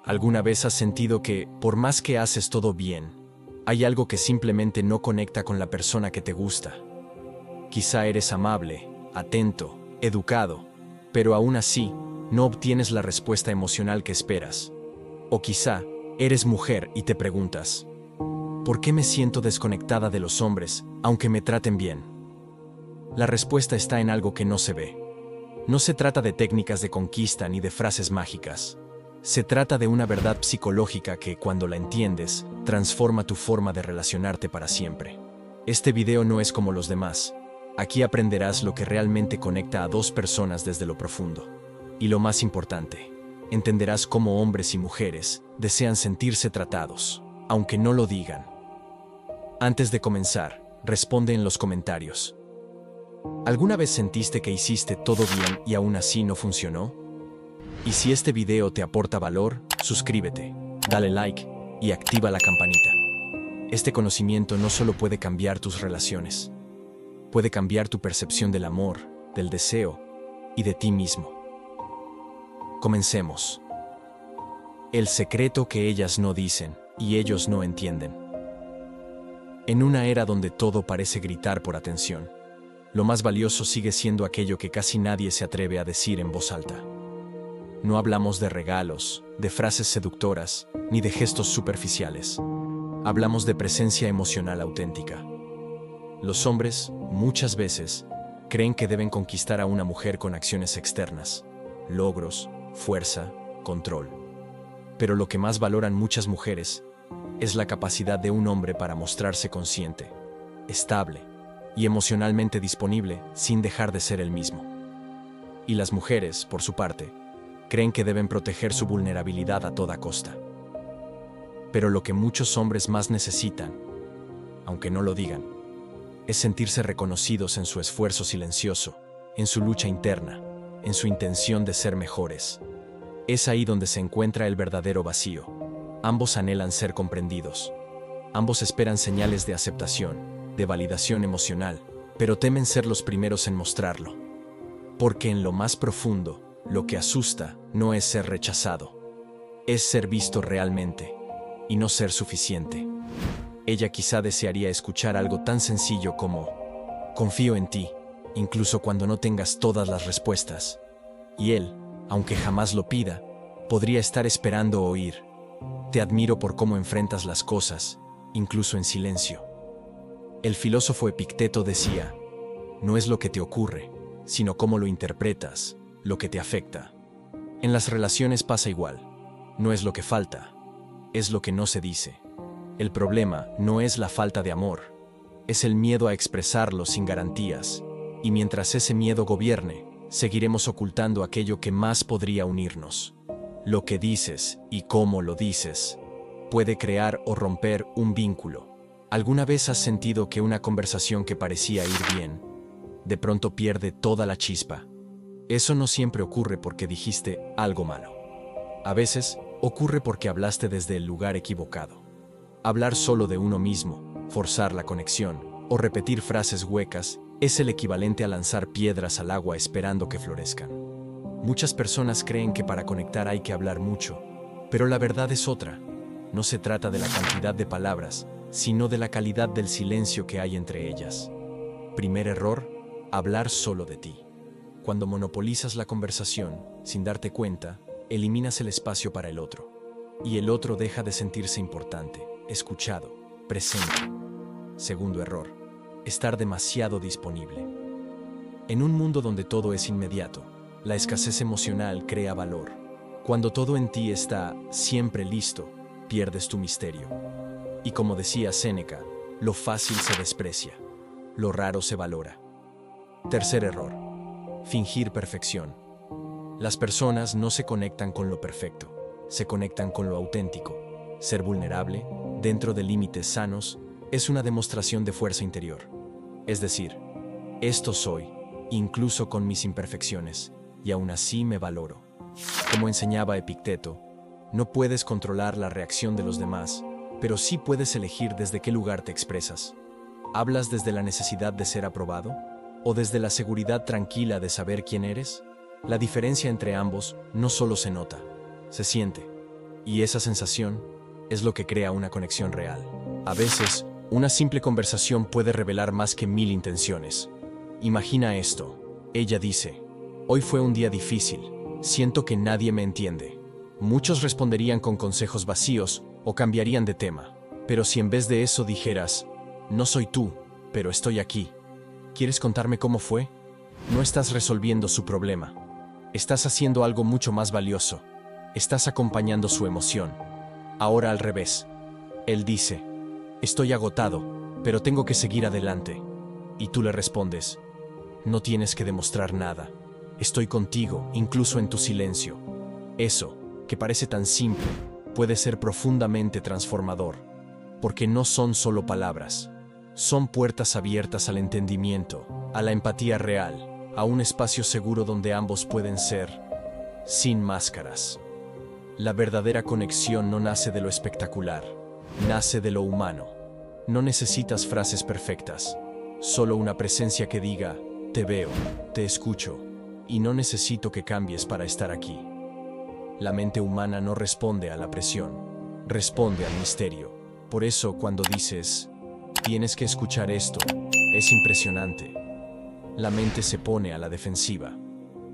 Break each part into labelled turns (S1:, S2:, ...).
S1: ¿Alguna vez has sentido que, por más que haces todo bien, hay algo que simplemente no conecta con la persona que te gusta? Quizá eres amable, atento, educado, pero aún así, no obtienes la respuesta emocional que esperas. O quizá, eres mujer y te preguntas, ¿por qué me siento desconectada de los hombres, aunque me traten bien? La respuesta está en algo que no se ve. No se trata de técnicas de conquista ni de frases mágicas. Se trata de una verdad psicológica que, cuando la entiendes, transforma tu forma de relacionarte para siempre. Este video no es como los demás. Aquí aprenderás lo que realmente conecta a dos personas desde lo profundo. Y lo más importante, entenderás cómo hombres y mujeres desean sentirse tratados, aunque no lo digan. Antes de comenzar, responde en los comentarios. ¿Alguna vez sentiste que hiciste todo bien y aún así no funcionó? Y si este video te aporta valor, suscríbete, dale like y activa la campanita. Este conocimiento no solo puede cambiar tus relaciones, puede cambiar tu percepción del amor, del deseo y de ti mismo. Comencemos. El secreto que ellas no dicen y ellos no entienden. En una era donde todo parece gritar por atención, lo más valioso sigue siendo aquello que casi nadie se atreve a decir en voz alta. No hablamos de regalos, de frases seductoras, ni de gestos superficiales. Hablamos de presencia emocional auténtica. Los hombres, muchas veces, creen que deben conquistar a una mujer con acciones externas, logros, fuerza, control. Pero lo que más valoran muchas mujeres es la capacidad de un hombre para mostrarse consciente, estable y emocionalmente disponible sin dejar de ser el mismo. Y las mujeres, por su parte, creen que deben proteger su vulnerabilidad a toda costa. Pero lo que muchos hombres más necesitan, aunque no lo digan, es sentirse reconocidos en su esfuerzo silencioso, en su lucha interna, en su intención de ser mejores. Es ahí donde se encuentra el verdadero vacío. Ambos anhelan ser comprendidos. Ambos esperan señales de aceptación, de validación emocional, pero temen ser los primeros en mostrarlo. Porque en lo más profundo, lo que asusta no es ser rechazado, es ser visto realmente, y no ser suficiente. Ella quizá desearía escuchar algo tan sencillo como: confío en ti, incluso cuando no tengas todas las respuestas. Y él, aunque jamás lo pida, podría estar esperando oír: te admiro por cómo enfrentas las cosas, incluso en silencio. El filósofo Epicteto decía: no es lo que te ocurre, sino cómo lo interpretas, lo que te afecta. En las relaciones pasa igual. No es lo que falta, es lo que no se dice. El problema no es la falta de amor, es el miedo a expresarlo sin garantías. Y mientras ese miedo gobierne, seguiremos ocultando aquello que más podría unirnos. Lo que dices y cómo lo dices puede crear o romper un vínculo. ¿Alguna vez has sentido que una conversación que parecía ir bien, de pronto pierde toda la chispa? Eso no siempre ocurre porque dijiste algo malo. A veces, ocurre porque hablaste desde el lugar equivocado. Hablar solo de uno mismo, forzar la conexión, o repetir frases huecas, es el equivalente a lanzar piedras al agua esperando que florezcan. Muchas personas creen que para conectar hay que hablar mucho, pero la verdad es otra. No se trata de la cantidad de palabras, sino de la calidad del silencio que hay entre ellas. Primer error: hablar solo de ti. Cuando monopolizas la conversación, sin darte cuenta, eliminas el espacio para el otro. Y el otro deja de sentirse importante, escuchado, presente. Segundo error: estar demasiado disponible. En un mundo donde todo es inmediato, la escasez emocional crea valor. Cuando todo en ti está siempre listo, pierdes tu misterio. Y como decía Séneca, lo fácil se desprecia, lo raro se valora. Tercer error: fingir perfección. Las personas no se conectan con lo perfecto, se conectan con lo auténtico. Ser vulnerable, dentro de límites sanos, es una demostración de fuerza interior. Es decir, esto soy, incluso con mis imperfecciones, y aún así me valoro. Como enseñaba Epicteto, no puedes controlar la reacción de los demás, pero sí puedes elegir desde qué lugar te expresas. ¿Hablas desde la necesidad de ser aprobado? ¿O desde la seguridad tranquila de saber quién eres? La diferencia entre ambos no solo se nota, se siente. Y esa sensación es lo que crea una conexión real. A veces, una simple conversación puede revelar más que 1000 intenciones. Imagina esto. Ella dice: hoy fue un día difícil, siento que nadie me entiende. Muchos responderían con consejos vacíos o cambiarían de tema. Pero si en vez de eso dijeras: no soy tú, pero estoy aquí. ¿Quieres contarme cómo fue? No estás resolviendo su problema. Estás haciendo algo mucho más valioso. Estás acompañando su emoción. Ahora al revés. Él dice: estoy agotado, pero tengo que seguir adelante. Y tú le respondes: no tienes que demostrar nada. Estoy contigo, incluso en tu silencio. Eso, que parece tan simple, puede ser profundamente transformador. Porque no son solo palabras. Son puertas abiertas al entendimiento, a la empatía real, a un espacio seguro donde ambos pueden ser sin máscaras. La verdadera conexión no nace de lo espectacular, nace de lo humano. No necesitas frases perfectas, solo una presencia que diga: te veo, te escucho, y no necesito que cambies para estar aquí. La mente humana no responde a la presión, responde al misterio. Por eso cuando dices: tienes que escuchar esto, es impresionante. La mente se pone a la defensiva.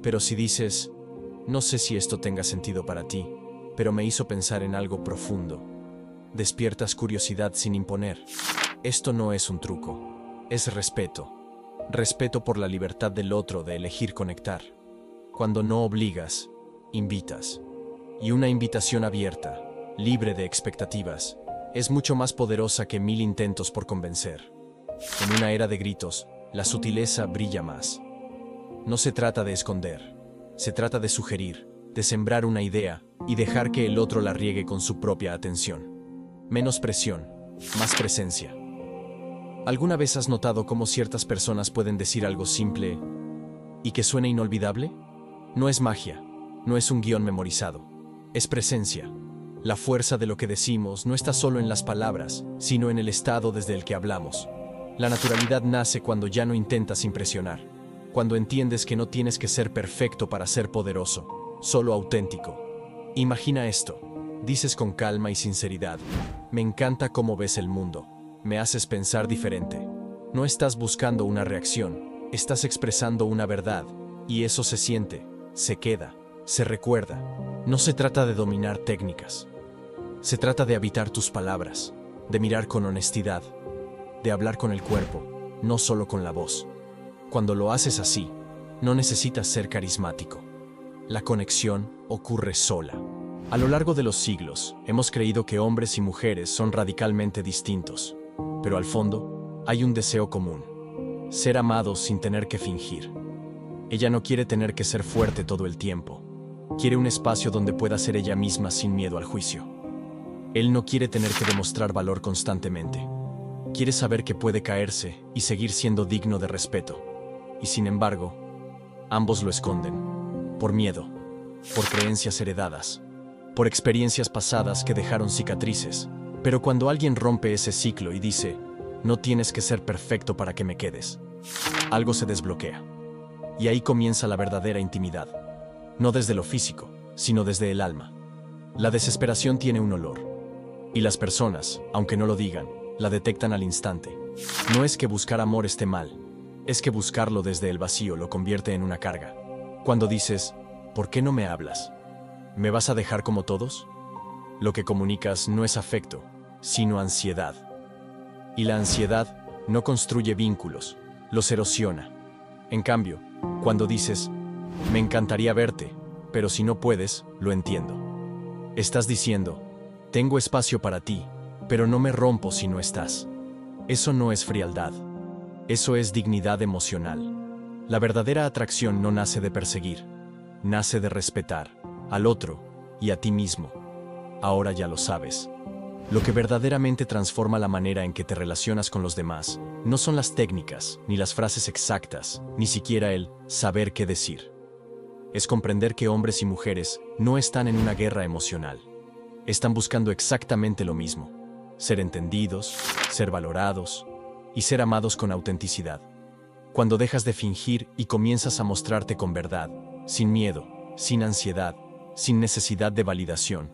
S1: Pero si dices: no sé si esto tenga sentido para ti, pero me hizo pensar en algo profundo, despiertas curiosidad sin imponer. Esto no es un truco, es respeto. Respeto por la libertad del otro de elegir conectar. Cuando no obligas, invitas. Y una invitación abierta, libre de expectativas, es mucho más poderosa que 1000 intentos por convencer. En una era de gritos, la sutileza brilla más. No se trata de esconder, se trata de sugerir, de sembrar una idea y dejar que el otro la riegue con su propia atención. Menos presión, más presencia. ¿Alguna vez has notado cómo ciertas personas pueden decir algo simple y que suene inolvidable? No es magia, no es un guión memorizado, es presencia. La fuerza de lo que decimos no está solo en las palabras, sino en el estado desde el que hablamos. La naturalidad nace cuando ya no intentas impresionar, cuando entiendes que no tienes que ser perfecto para ser poderoso, solo auténtico. Imagina esto, dices con calma y sinceridad: me encanta cómo ves el mundo, me haces pensar diferente. No estás buscando una reacción, estás expresando una verdad, y eso se siente, se queda, se recuerda. No se trata de dominar técnicas. Se trata de habitar tus palabras, de mirar con honestidad, de hablar con el cuerpo, no solo con la voz. Cuando lo haces así, no necesitas ser carismático. La conexión ocurre sola. A lo largo de los siglos, hemos creído que hombres y mujeres son radicalmente distintos, pero al fondo, hay un deseo común: ser amados sin tener que fingir. Ella no quiere tener que ser fuerte todo el tiempo. Quiere un espacio donde pueda ser ella misma sin miedo al juicio. Él no quiere tener que demostrar valor constantemente. Quiere saber que puede caerse y seguir siendo digno de respeto. Y sin embargo, ambos lo esconden. Por miedo, por creencias heredadas, por experiencias pasadas que dejaron cicatrices. Pero cuando alguien rompe ese ciclo y dice: no tienes que ser perfecto para que me quedes, algo se desbloquea. Y ahí comienza la verdadera intimidad. No desde lo físico, sino desde el alma. La desesperación tiene un olor. Y las personas, aunque no lo digan, la detectan al instante. No es que buscar amor esté mal, es que buscarlo desde el vacío lo convierte en una carga. Cuando dices: ¿por qué no me hablas? ¿Me vas a dejar como todos? Lo que comunicas no es afecto, sino ansiedad. Y la ansiedad no construye vínculos, los erosiona. En cambio, cuando dices: me encantaría verte, pero si no puedes, lo entiendo. Estás diciendo: tengo espacio para ti, pero no me rompo si no estás. Eso no es frialdad. Eso es dignidad emocional. La verdadera atracción no nace de perseguir, nace de respetar al otro y a ti mismo. Ahora ya lo sabes. Lo que verdaderamente transforma la manera en que te relacionas con los demás no son las técnicas, ni las frases exactas, ni siquiera el saber qué decir. Es comprender que hombres y mujeres no están en una guerra emocional. Están buscando exactamente lo mismo: ser entendidos, ser valorados y ser amados con autenticidad. Cuando dejas de fingir y comienzas a mostrarte con verdad, sin miedo, sin ansiedad, sin necesidad de validación,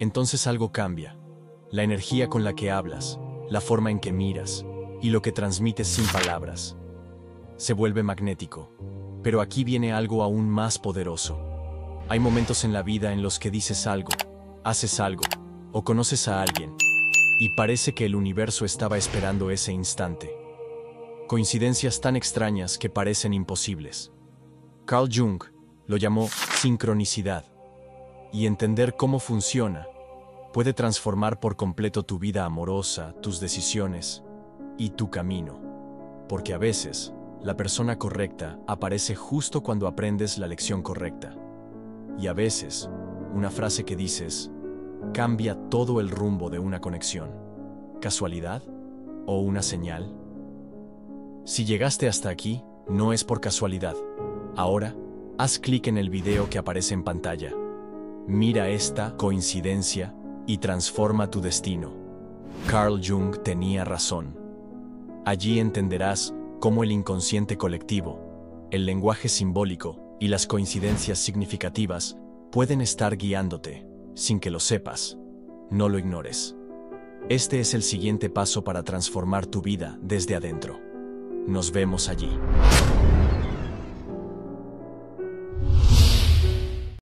S1: entonces algo cambia. La energía con la que hablas, la forma en que miras y lo que transmites sin palabras. Se vuelve magnético. Pero aquí viene algo aún más poderoso. Hay momentos en la vida en los que dices algo, haces algo o conoces a alguien y parece que el universo estaba esperando ese instante. Coincidencias tan extrañas que parecen imposibles. Carl Jung lo llamó sincronicidad. Y entender cómo funciona puede transformar por completo tu vida amorosa, tus decisiones y tu camino. Porque a veces, la persona correcta aparece justo cuando aprendes la lección correcta. Y a veces, una frase que dices cambia todo el rumbo de una conexión. ¿Casualidad? ¿O una señal? Si llegaste hasta aquí, no es por casualidad. Ahora, haz clic en el video que aparece en pantalla. Mira esta coincidencia y transforma tu destino. Carl Jung tenía razón. Allí entenderás cómo el inconsciente colectivo, el lenguaje simbólico y las coincidencias significativas pueden estar guiándote, sin que lo sepas. No lo ignores. Este es el siguiente paso para transformar tu vida desde adentro. Nos vemos allí.